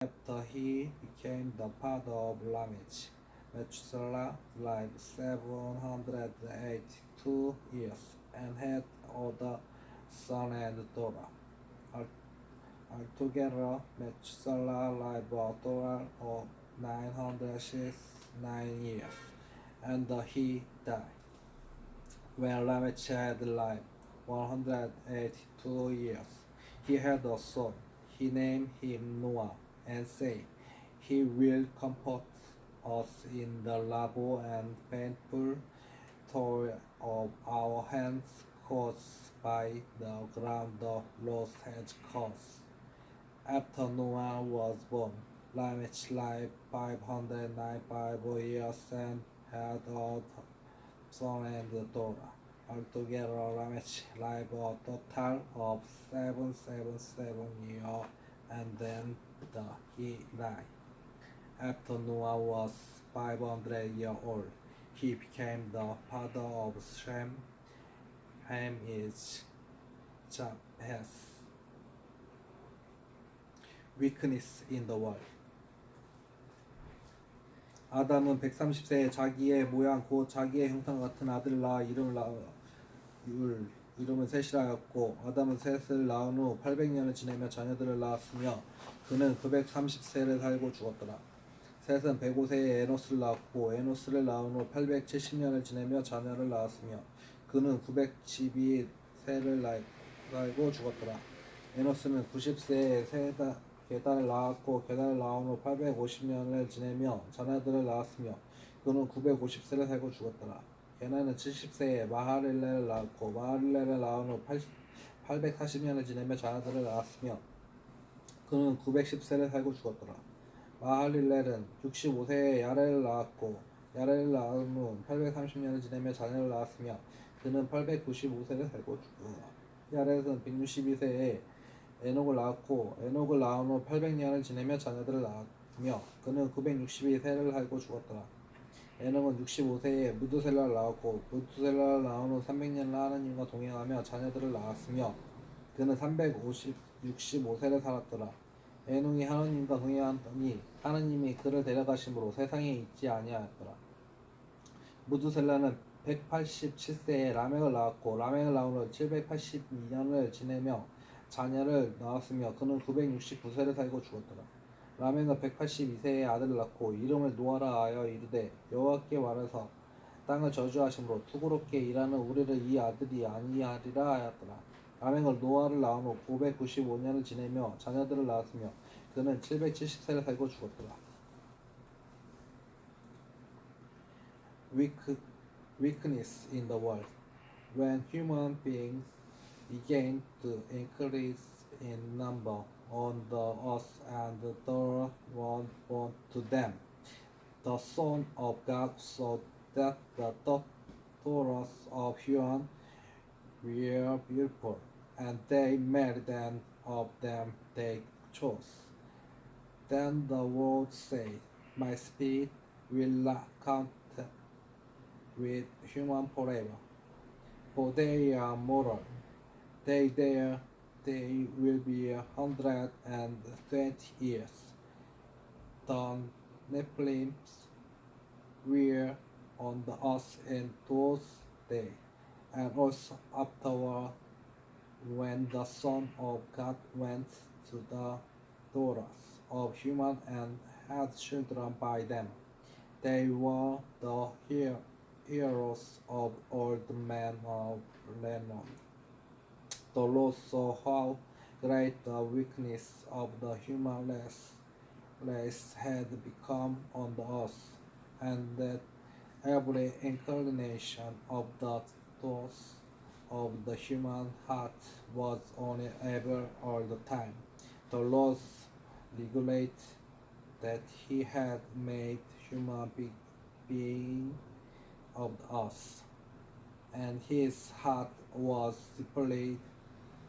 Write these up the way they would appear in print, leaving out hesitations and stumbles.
After he became the father of Lamech, Methuselah lived 782 years and had other son and daughter. Altogether, Methuselah lived a total of 969 years, and he died. When Lamech had lived 182 years, he had a son. He named him Noah and said, "He will comfort us in the labor and painful toil of our hands caused by the ground the Lord has caused." After Noah was born, Lamech lived 595 years and had a son and daughter. Altogether, Lamech lived a total of 777 years, and then he died. After Noah was 500 years old, he became the father of Shem. Ham is Japheth. Weakness in the world. 아담은 130세에 자기의 모양 곧 자기의 형상 같은 아들을 낳아 이름은 셋이라 하였고, 아담은 셋을 낳은 후 800년을 지내며 자녀들을 낳았으며 그는 930세를 살고 죽었더라. 셋은 105세에 에노스를 낳았고, 에노스를 낳은 후 870년을 지내며 자녀를 낳았으며 그는 912세를 살고 죽었더라. 에노스는 90세에 게달을 낳았고, 게달을 낳은 후 850년을 지내며 자녀들을 낳았으며 그는 950세를 살고 죽었더라. 게나는 70세에 마하릴레를 낳았고, 마하릴레를 낳은 후 840년을 지내며 자녀들을 낳았으며 그는 910세를 살고 죽었더라. 마하릴렐은 65세에 야레를 낳았고, 야레를 낳은 후 830년을 지내며 자녀를 낳았으며 그는 895세를 살고 죽었더라. 야렛은 162세에 에녹을 낳았고, 에녹을 낳은 후 800년을 지내며 자녀들을 낳았으며 그는 962세를 살고 죽었더라. 에녹은 65세에 무드셀라를 낳았고, 무드셀라를 낳은 후 300년을 하나님과 동행하며 자녀들을 낳았으며 그는 365세를 살았더라. 에녹이 하나님과 동행하더니 하나님이 그를 데려가심으로 세상에 있지 아니하였더라. 무드셀라는 187세에 라멕을 낳았고, 라멕을 낳은 후 782년을 지내며 자녀를 낳았으며 그는 969세를 살고 죽었더라. 라멕은 182세에 아들을 낳고 이름을 노아라 하여 이르되, 여호와께 말해서 땅을 저주하심으로 투고롭게 일하는 우리를 이 아들이 아니하리라 하였더라. 라멕은 노아를 낳은 후 995년을 지내며 자녀들을 낳았으며 그는 770세를 살고 죽었더라. Weakness in the world. When human beings began to increase in number on the earth and there was born to them the Son of God, so that the daughters of human were beautiful, and they married and of them they chose. Then the Lord said, "My spirit will not contend with human forever, for they are mortal. They will be 120 years." The Nephilim were on the earth in those days, and also afterward, when the Son of God went to the daughters of human and had children by them. They were the heroes of old men of renown. The Lord saw how great the weakness of the human race had become on the earth, and that every inclination of the thoughts of the human heart was on it ever all the time. The Lord regulated that he had made human being of the earth, and his heart was deeply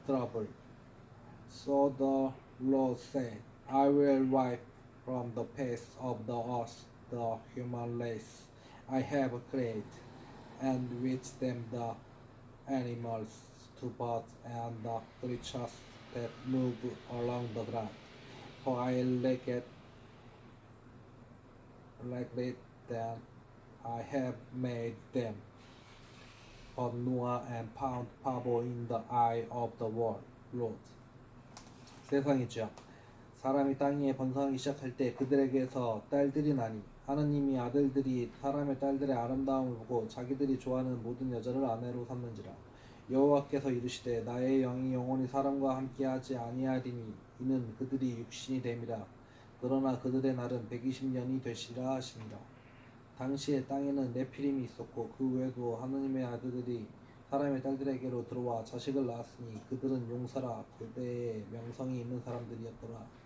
troubled. So the Lord said, "I will wipe from the face of the earth the human race I have created, and with them the animals, the birds, and the creatures that move along the ground. for I regret that I have made them. But Noah and found favor in the eye of the world. Lord. 세상의 죄악. 사람이 땅 위에 번성하기 시작할 때 그들에게서 딸들이 나니 하나님이 아들들이 사람의 딸들의 아름다움을 보고 자기들이 좋아하는 모든 여자를 아내로 삼는지라. 여호와께서 이르시되 나의 영이 영원히 사람과 함께하지 아니하리니 이는 그들이 육신이 됨이라. 그러나 그들의 날은 120년이 되시라 하시니라. 당시에 땅에는 네피림이 있었고 그 외에도 하나님의 아들들이 사람의 딸들에게로 들어와 자식을 낳았으니 그들은 용사라 그대의 명성이 있는 사람들이었더라.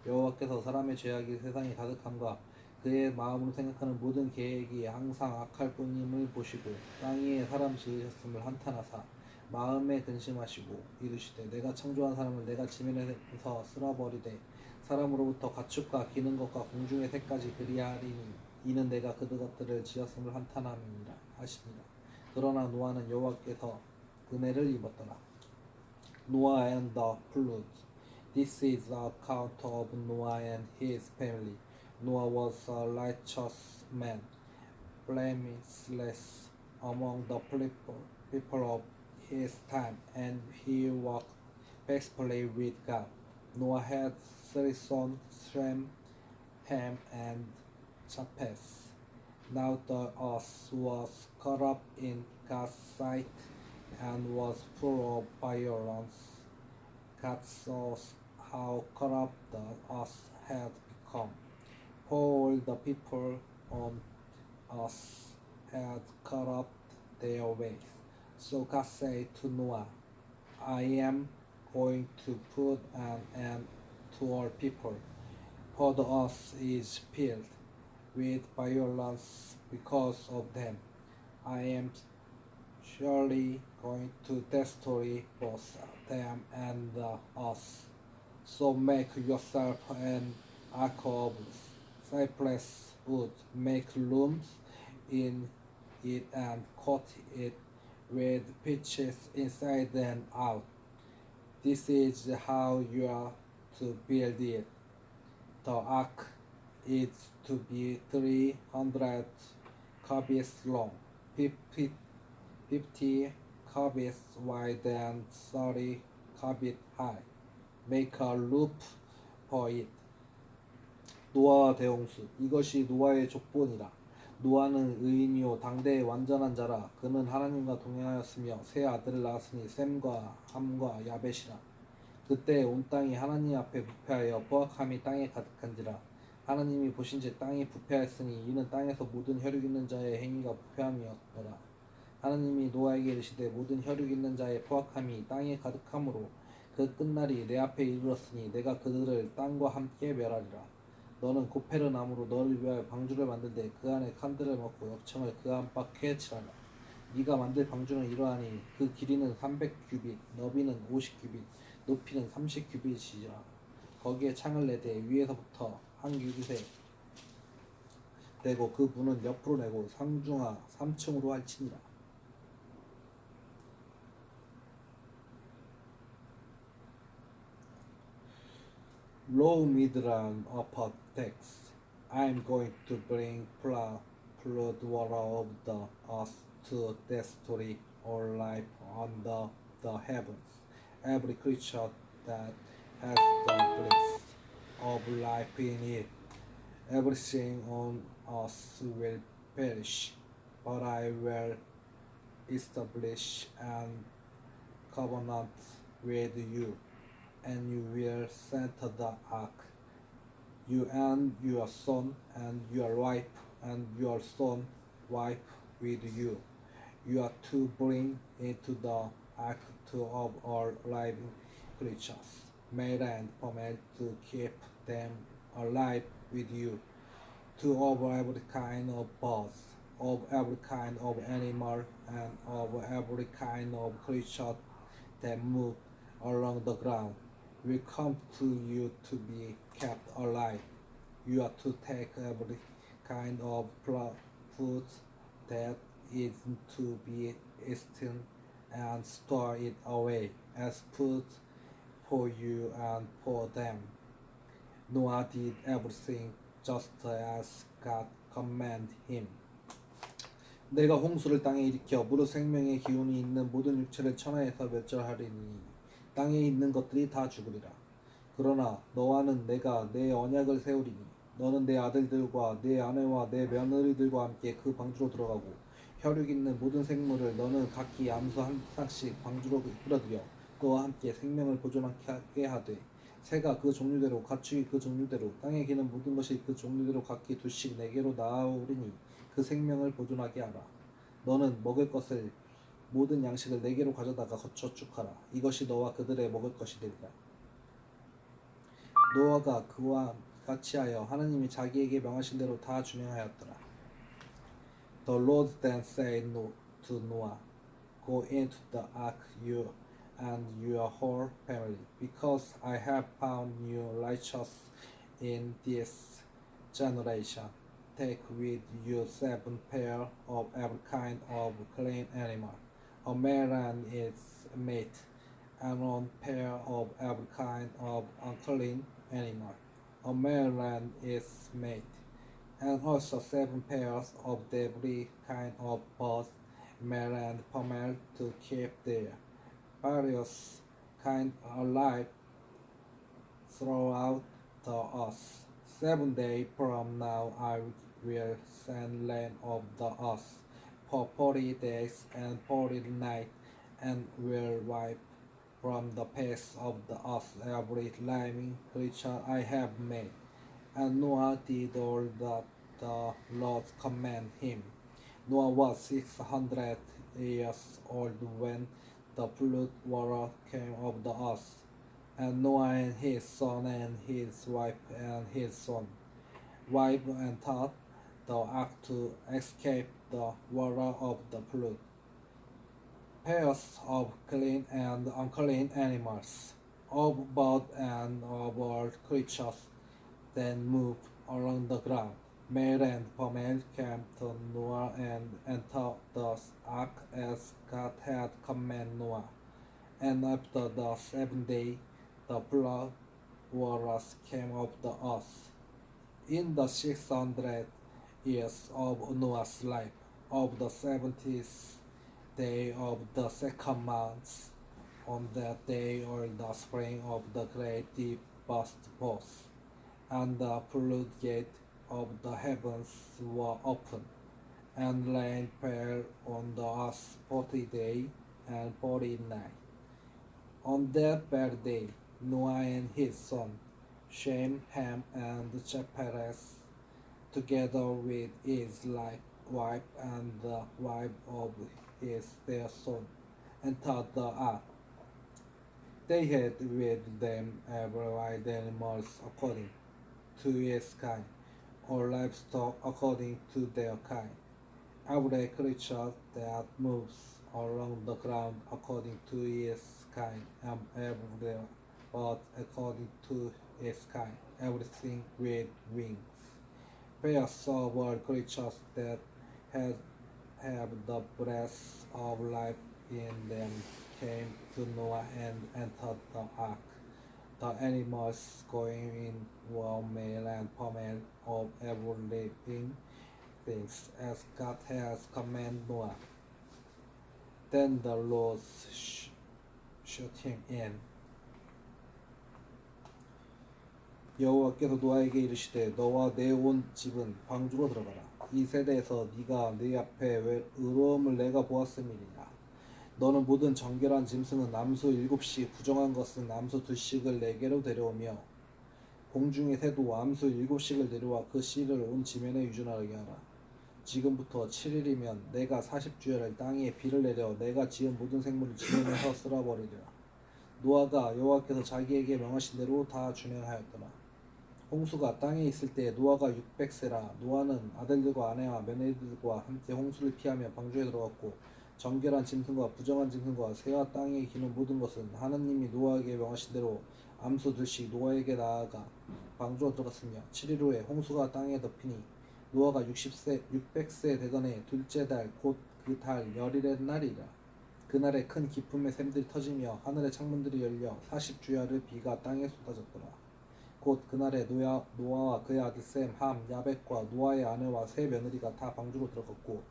여호와께서 사람의 죄악이 세상에 가득함과 그의 마음으로 생각하는 모든 계획이 항상 악할 뿐임을 보시고 땅 위에 사람 지으셨음을 한탄하사 마음에 근심하시고 이르시되 내가 창조한 사람을 내가 지면에서 쓸어버리되 사람으로부터 가축과 기는 것과 공중의 새까지 그리하리니 이는 내가 그것들을 지었음을 한탄함이니라 하시니라. 그러나 노아는 여호와께서 은혜를 입었더라. Noah and the flood. This is the account of Noah and his family. Noah was a righteous man, blameless among the people of his time, and he walked faithfully with God. Noah had 3 sons, Shem, Ham, and Japheth. Now the earth was corrupt in God's sight and was full of violence. God saw how corrupt the earth had become, for all the people on earth had corrupted their ways. So God said to Noah, I am going to put an end to all people, for the earth is filled with violence because of them. I am surely going to destroy both them and the earth. So make yourself an ark of cypress wood, make rooms in it and coat it with pitches inside and out. This is how you are to build it. The ark is to be 300 cubits long, 50 cubits wide and 30 cubits high. Make a roof for it. 노아와 대홍수. 이것이 노아의 족본이라. 노아는 의인이요 당대의 완전한 자라. 그는 하나님과 동행하였으며 세 아들을 낳았으니 셈과 함과 야벳이라. 그때 온 땅이 하나님 앞에 부패하여 포악함이 땅에 가득한지라. 하나님이 보신즉 땅이 부패하였으니 이는 땅에서 모든 혈육 있는 자의 행위가 부패함이었더라. 하나님이 노아에게 이르시되 모든 혈육 있는 자의 포악함이 땅에 가득함으로 그 끝날이 내 앞에 이르렀으니 내가 그들을 땅과 함께 멸하리라. 너는 고페르 나무로 너를 위하여 방주를 만들되 그 안에 칸들을 먹고 역청을 그 안팎에 칠하라. 네가 만들 방주는 이러하니 그 길이는 300규빗, 너비는 50규빗, 높이는 30규빗이라. 거기에 창을 내되 위에서부터 한 규빗에 대고 그 문은 옆으로 내고 상중하 3층으로 할지니라. Low, middle, and upper decks. I am going to bring flood water of the earth to destroy all life under the heavens. Every creature that has the breath of life in it. Everything on earth will perish, but I will establish an covenant with you, and you will center the ark, you and your son and your wife and your son's wife with you. You are to bring into the ark 2 of all living creatures, male and female, to keep them alive with you. 2 of every kind of birds, of every kind of animal, and of every kind of creature that move along the ground will come to you to be kept alive. You are to take every kind of food that is to be eaten and store it away as food for you and for them. Noah did everything just as God commanded him. 내가 홍수를 땅에 일으켜 무릇 생명의 기운이 있는 모든 육체를 천하에서 멸절하리니 땅에 있는 것들이 다 죽으리라. 그러나 너와는 내가 내 언약을 세우리니 너는 내 아들들과 내 아내와 내 며느리들과 함께 그 방주로 들어가고 혈육 있는 모든 생물을 너는 각기 암수 한 쌍씩 방주로 끌어들여 그와 함께 생명을 보존하게 하되 새가 그 종류대로 가축이 그 종류대로 땅에 기는 모든 것이 그 종류대로 각기 두씩 내게로 나아오리니 그 생명을 보존하게 하라. 너는 먹을 것을 모든 양식을 내게로 가져다가 저축하라. 이것이 너와 그들의 먹을 것이 되리라. 노아가 그와 같이 하여 하나님이 자기에게 명하신 대로 다 준행하였더라. The Lord then said to Noah, Go into the ark, you and your whole family, because I have found you righteous in this generation. Take with you 7 pairs of every kind of clean animal, a male and its mate, and 1 pair of every kind of unclean animal, a male and its mate, and also 7 pairs of every kind of birds, male and female, to keep their various kinds alive throughout the earth. 7 days from now I will send rain of the earth for 40 days and 40 nights, and will wipe from the face of the earth every living creature I have made. And Noah did all that the Lord commanded him. Noah was 600 years old when the flood water came of the earth. And Noah and his son and his wife and his son, wife and taught the ark to escape the water of the flood. Pairs of clean and unclean animals, of birds and of all creatures then moved along the ground. Male and female came to Noah and entered the ark as God had commanded Noah. And after the 7th day, the flood waters came of the earth. In the 600 years of Noah's life, of the 70th day of the second month, on that day all the spring of the great deep burst forth, and the floodgate of the heavens were opened, and rain fell on the earth 40 days and 40 nights. On that very day, Noah and his son, Shem, Ham, and Japheth, together with his wife and the wife of their son, entered the ark. They had with them every wild animal according to its kind, or livestock according to their kind, every creature that moves along the ground according to its kind, and every bird according to its kind, everything with wings. Pairs of all creatures that have the breath of life in them came to Noah and entered the ark. The animals going in were male and female of every living things, as God has commanded Noah. Then the Lord shut him in. 여호와께서 노아에게 이르시되 너와 내 온 집은 방주로 들어가라. 이 세대에서 네가 네 앞에 의로움을 내가 보았음이니라. 너는 모든 정결한 짐승은 남수 7씩 부정한 것은 남수 2씩을 내게로 데려오며 공중의 새도 암수 7씩을 데려와 그 씨를 온 지면에 유전하게 하라. 지금부터 7일이면 내가 40주야를 땅에 비를 내려 내가 지은 모든 생물을 지면에서 쓸어버리리라. 노아가 여호와께서 자기에게 명하신 대로 다 준행하였더라. 홍수가 땅에 있을 때 노아가 600세라. 노아는 아들들과 아내와 며느리들과 함께 홍수를 피하며 방주에 들어갔고 정결한 짐승과 부정한 짐승과 새와 땅에 기는 모든 것은 하나님이 노아에게 명하신 대로 암수 2씩 노아에게 나아가 방주로 들어갔으며 7일 후에 홍수가 땅에 덮이니 노아가 600세 되던 둘째 달 곧 그 달 열일의 날이라. 그날에 큰 기품의 샘들이 터지며 하늘의 창문들이 열려 40주야를 비가 땅에 쏟아졌더라. 곧 그날에 노아와 그의 아들 셈, 함, 야벳과 노아의 아내와 세 며느리가 다 방주로 들어갔고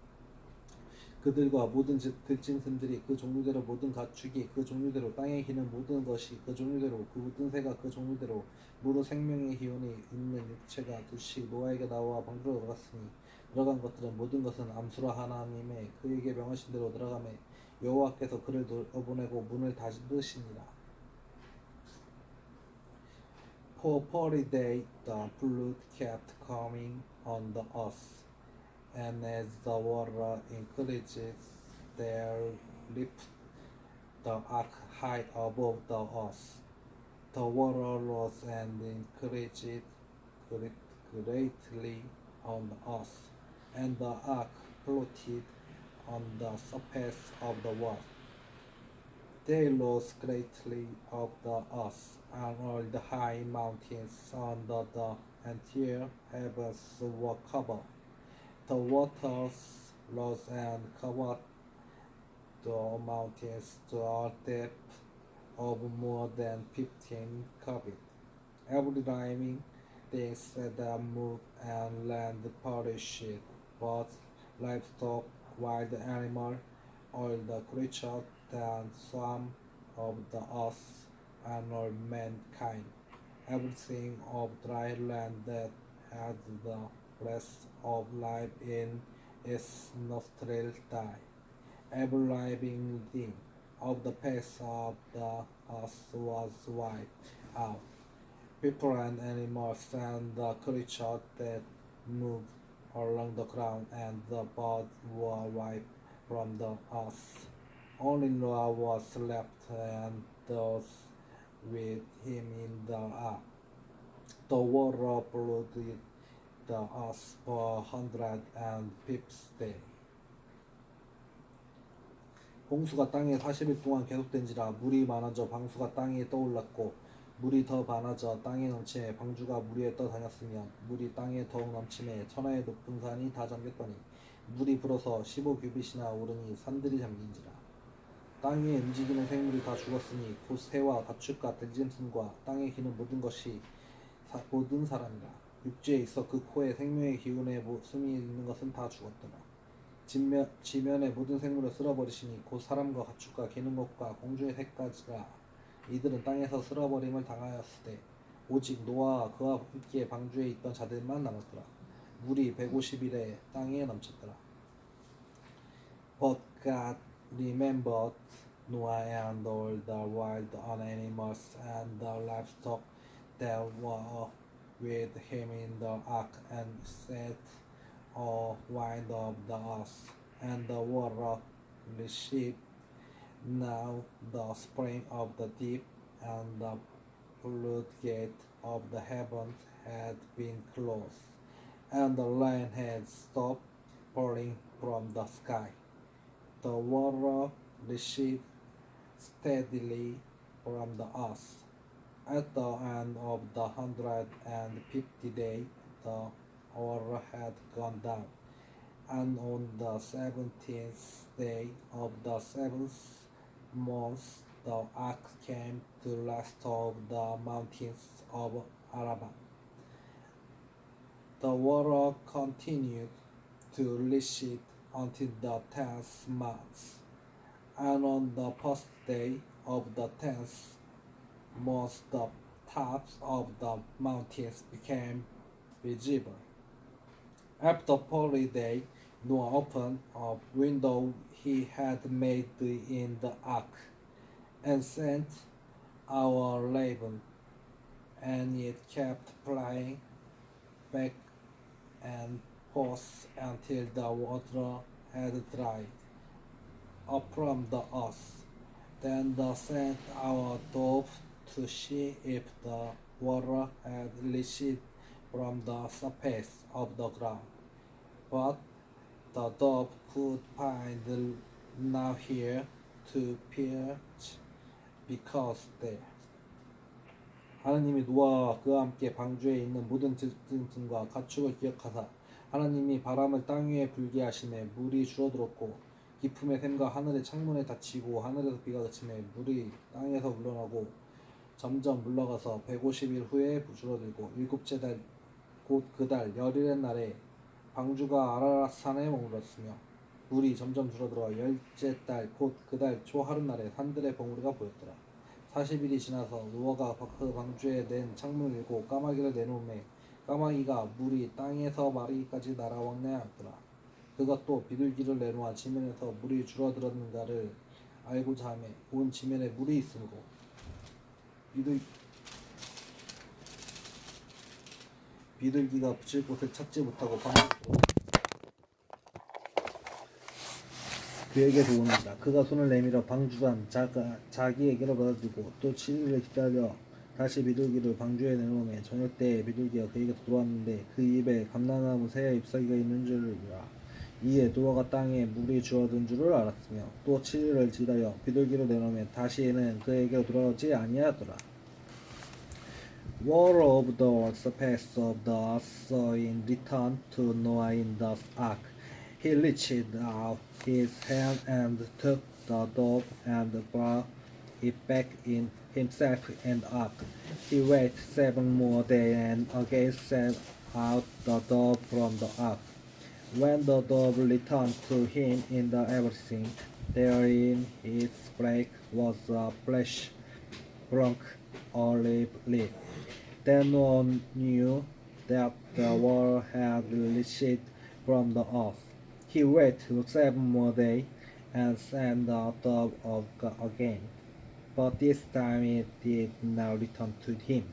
그들과 모든 들짐승들이 그 종류대로 모든 가축이 그 종류대로 땅에 기는 모든 것이 그 종류대로 그 모든 새가 그 종류대로 무릇 생명의 기운이 있는 육체가 둘씩 노아에게 나와 방주로 들어갔으니 들어간 것들은 모든 것은 암수라 하나님의 그에게 명하신 대로 들어가매 여호와께서 그를 돌아보내고 문을 닫으시니라. For 40 days the flood kept coming on the earth, and as the water increased, they lifted the ark high above the earth. The water rose and increased greatly on the earth, and the ark floated on the surface of the water. They rose greatly of the earth, and all the high mountains under the entire heavens were covered. The waters rose and covered the mountains to a depth of more than 15 cubits. Every living thing that moved and land perished, birds, livestock, wild animals, all the creatures that swam of the earth, and all mankind. Everything of dry land that had the breath of life in its nostrils died. Every living thing of the face of the earth was wiped out. People and animals and the creatures that moved along the ground and the birds were wiped from the earth. Only Noah was left and those with him in the ark. The water flooded the earth for 150 days. 홍수가 땅에 40일 동안 계속된지라 물이 많아져 방수가 땅에 떠올랐고 물이 더 많아져 땅에 넘침에 방주가 물 위에 떠다녔으며 물이 땅에 더욱 넘침에 천하의 높은 산이 다 잠겼더니 물이 불어서 15규빗이나 오르니 산들이 잠긴지라. 땅 위에 움직이는 생물이 다 죽었으니 곧 새와 가축과 들짐승과 땅에 기는 모든 것이 모든 사람이라. 육지에 있어 그 코에 생명의 기운에 숨이 있는 것은 다 죽었더라. 지면의 모든 생물을 쓸어버리시니 곧 사람과 가축과 기는 것과 공중의 새까지라. 이들은 땅에서 쓸어버림을 당하였으되 오직 노아와 그와 함께 방주에 있던 자들만 남았더라. 물이 150일에 땅에 넘쳤더라. But God remembered Noah and all the wild animals and the livestock that were with him in the ark, and set a wind of the earth, and the water received. Now the spring of the deep and the floodgate of the heavens had been closed, and the rain had stopped pouring from the sky. The water received steadily from the earth. At the end of the 150 days, the water had gone down, and on the 17th day of the 7th month, the ark came to rest of the mountains of Arabah. The water continued to recede until the 10th month, and on the first day of the 10th month, the tops of the mountains became visible. After 40 days, Noah opened a window he had made in the ark, and sent out raven, and it kept flying back and forth until the water had dried up from the earth. Then they sent out a dove to see if the water had receded from the surface of the ground. But the dove could find no here to perch because there. 하나님이 노아와 그와 함께 방주에 있는 모든 짐승과 가축을 기억하사 하나님이 바람을 땅 위에 불게 하시매 물이 줄어들었고 기품의 샘과 하늘의 창문에 닫히고 하늘에서 비가 그치매 물이 땅에서 물러나고 점점 물러가서 150일 후에 줄어들고 일곱째 달 곧 그 달 열일의 날에 방주가 아라랏 산에 머물렀으며 물이 점점 줄어들어 열째 달 곧 그 달 초하룻날에 산들의 봉우리가 보였더라. 40일이 지나서 노아가 그 방주에 낸 창문을 열고 까마귀를 내놓음에 까마귀가 물이 땅에서 마르기까지 날아왕래하였더라. 그가 또 비둘기를 내놓아 지면에서 물이 줄어들었는가를 알고자 하며 온 지면에 물이 있으므로 비둘기가 붙일 곳을 찾지 못하고 방주로 그에게서 오는지라. 그가 손을 내밀어 방주란 자기에게로 받아들이고 또 7일을 기다려 다시 비둘기를 방주에 내놓으며 저녁 때에 비둘기가 그에게로 돌아왔는데 그 입에 감람나무 새의 잎사귀가 있는 줄이라. 이에 노아가 땅에 물이 줄어든 줄을 알았으며 또 7일을 기다려 비둘기를 내놓으며 다시는 그에게로 돌아오지 아니하였더라. War of the surface of the earth in return to Noah in the ark. He reached out his hand and took the dove and brought it back in himself and the ark. He waited 7 more days and again sent out the dove from the ark. When the dove returned to him in the evening, there in its breast was a fresh brunk olive leaf. Then Noah knew that the world had receded from the earth. He waited 7 more days and sent the dove again, but this time it did not return to him.